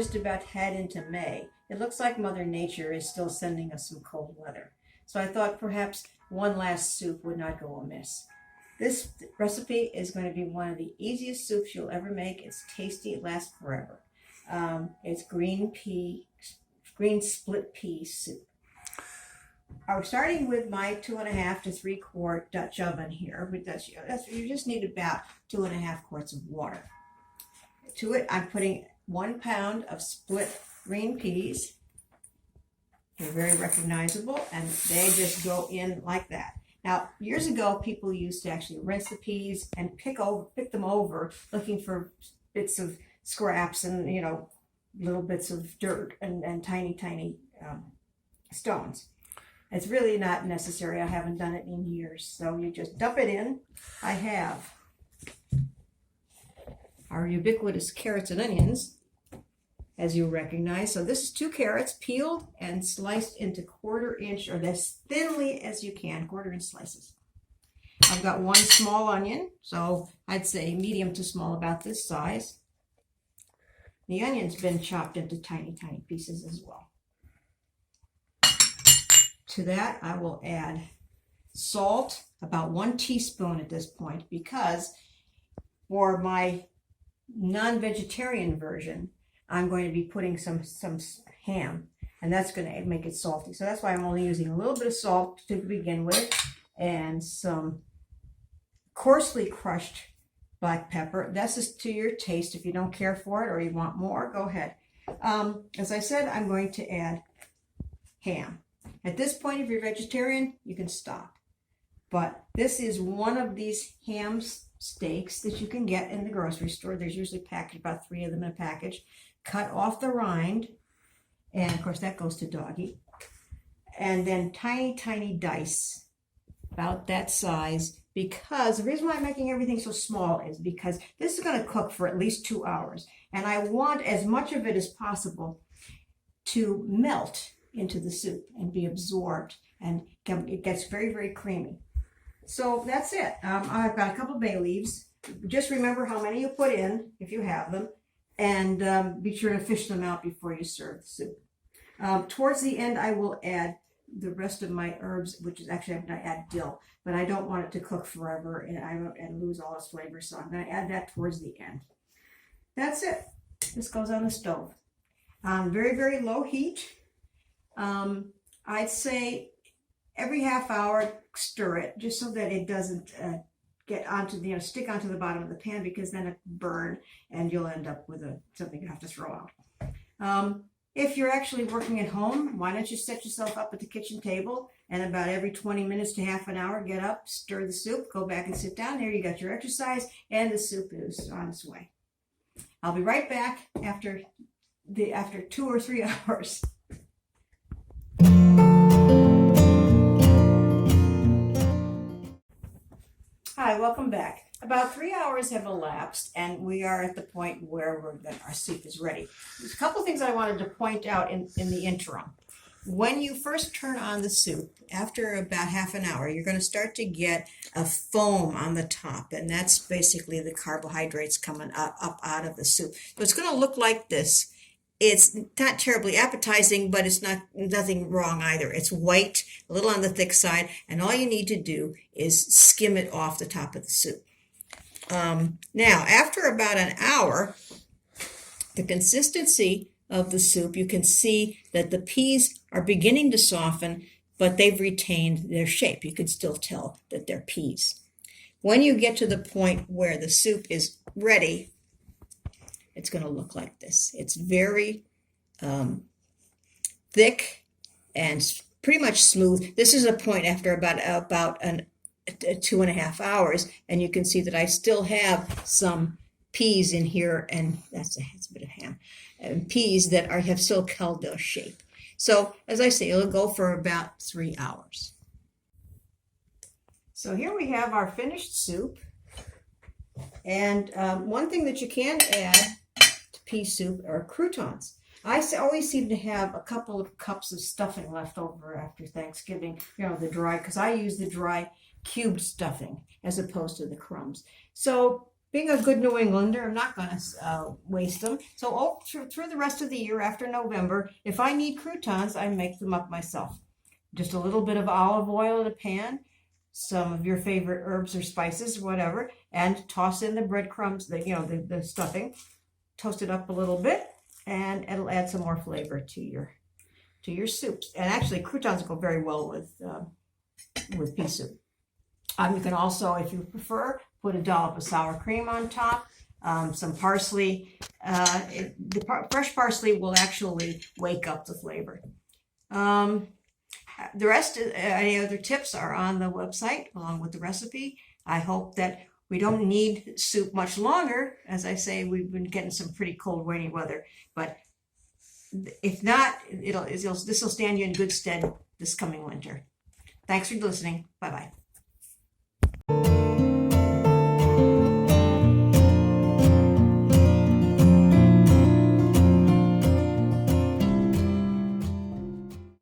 just about head into May, it looks like Mother Nature is still sending us some cold weather. So I thought perhaps one last soup would not go amiss. This recipe is going to be one of the easiest soups you'll ever make. It's tasty, it lasts forever. It's green split pea soup. I'm starting with my 2.5 to 3 quart Dutch oven here. But you just need about 2.5 quarts of water. To it, I'm putting 1 pound of split green peas. They're very recognizable, and they just go in like that. Now, years ago, people used to actually rinse the peas and pick them over, looking for bits of scraps and, little bits of dirt and tiny stones. It's really not necessary. I haven't done it in years. So you just dump it in. I have our ubiquitous carrots and onions, as you recognize. So this is 2 carrots peeled and sliced into 1/4 inch or as thinly as you can, 1/4 inch slices. I've got 1 small onion, so I'd say medium to small, about this size. The onion's been chopped into tiny pieces as well. To that, I will add salt, about 1 teaspoon at this point, because for my non-vegetarian version, I'm going to be putting some ham, and that's going to make it salty. So that's why I'm only using a little bit of salt to begin with, and some coarsely crushed black pepper. That's just to your taste. If you don't care for it or you want more, go ahead. As I said, I'm going to add ham. At this point, if you're vegetarian, you can stop. But this is one of these ham steaks that you can get in the grocery store. There's usually packaged about 3 of them in a package. Cut off the rind, and of course that goes to doggy. And then tiny dice, about that size, because the reason why I'm making everything so small is because this is going to cook for at least 2 hours. And I want as much of it as possible to melt into the soup and be absorbed, and it gets very creamy. So that's it. I've got a couple bay leaves. Just remember how many you put in if you have them, and be sure to fish them out before you serve the soup. Towards the end, I will add the rest of my herbs, which is actually I'm going to add dill, but I don't want it to cook forever and lose all its flavor, so I'm going to add that towards the end. That's it. This goes on the stove. Very low heat. I'd say every half hour stir it, just so that it doesn't get onto stick onto the bottom of the pan, because then it burn and you'll end up with something you have to throw out. If you're actually working at home, why don't you set yourself up at the kitchen table, and about every 20 minutes to half an hour, get up, stir the soup, go back and sit down. There you got your exercise, and the soup is on its way. I'll be right back after 2 or 3 hours. Hi, welcome back. About 3 hours have elapsed, and we are at the point where our soup is ready. There's a couple things I wanted to point out in the interim. When you first turn on the soup, after about half an hour, you're going to start to get a foam on the top, and that's basically the carbohydrates coming up out of the soup. So it's going to look like this. It's not terribly appetizing, but it's nothing wrong either. It's white, a little on the thick side, and all you need to do is skim it off the top of the soup. Now, after about an hour, the consistency of the soup, you can see that the peas are beginning to soften, but they've retained their shape. You can still tell that they're peas. When you get to the point where the soup is ready, it's going to look like this. It's very thick and pretty much smooth. This is a point after about 2.5 hours, and you can see that I still have some peas in here, and that's a bit of ham, and peas that have still held their shape. So as I say, it'll go for about 3 hours. So here we have our finished soup, and one thing that you can add to pea soup are croutons. I always seem to have a couple of cups of stuffing left over after Thanksgiving, the dry, because I use the dry cubed stuffing as opposed to the crumbs. So being a good New Englander, I'm not going to waste them. So through the rest of the year after November, if I need croutons, I make them up myself. Just a little bit of olive oil in a pan, some of your favorite herbs or spices, whatever, and toss in the breadcrumbs, the stuffing. Toast it up a little bit, and it'll add some more flavor to your soups. And actually, croutons go very well with pea soup. You can also, if you prefer, put a dollop of sour cream on top, some parsley. Fresh parsley will actually wake up the flavor. The rest, any other tips are on the website along with the recipe. I hope that we don't need soup much longer. As I say, we've been getting some pretty cold, rainy weather. But if not, this will stand you in good stead this coming winter. Thanks for listening. Bye-bye.